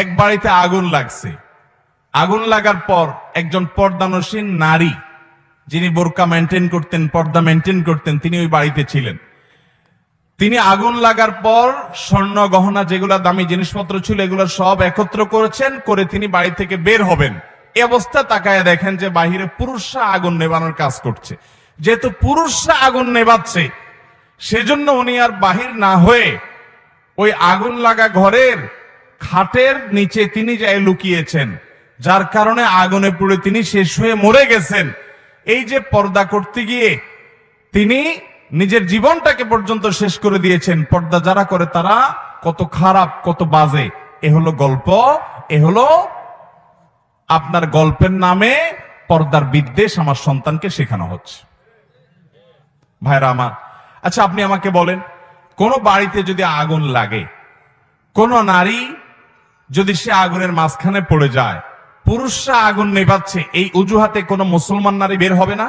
এক বাড়িতে আগুন লাগছে। আগুন লাগার পর একজন পর্দানসীন নারী, যিনি বোরকা মেনটেন করতেন, পর্দা মেনটেন করতেন, তিনি ওই বাড়িতে ছিলেন। তিনি আগুন লাগার পর স্বর্ণ গহনা যেগুলা দামি জিনিসপত্র ছিল এগুলো সব একত্র করেছেন, করে তিনি বাড়ি থেকে বের হবেন। এই অবস্থা তাকায় দেখেন যে বাহিরে পুরুষরা আগুন নেভানোর কাজ করছে। যেহেতু পুরুষরা আগুন নেভাচ্ছে, সেজন্য উনি আর বাহির না হয়ে ওই আগুন লাগা ঘরের খাটের নিচে তিনি যায় লুকিয়েছেন, যার কারণে আগুনে পুড়ে তিনি শেষ হয়ে মরে গেছেন। এই যে পর্দা করতে গিয়ে তিনি নিজের জীবনটাকে পর্যন্ত শেষ করে দিয়েছেন। পর্দা যারা করে তারা কত খারাপ, কত বাজে। এ হলো গল্প, এ হলো আপনার গল্পের নামে পর্দার বিদ্বেষ আমার সন্তানকে শেখানো হচ্ছে। ভাইরা আমার, আচ্ছা আপনি আমাকে বলেন, কোন বাড়িতে যদি আগুন লাগে, কোন নারী যদি সে আগুনের মাঝখানে পড়ে যায়, পুরুষরা আগুন নেভাচ্ছে, এই অজুহাতে কোন মুসলমান নারী বের হবে না?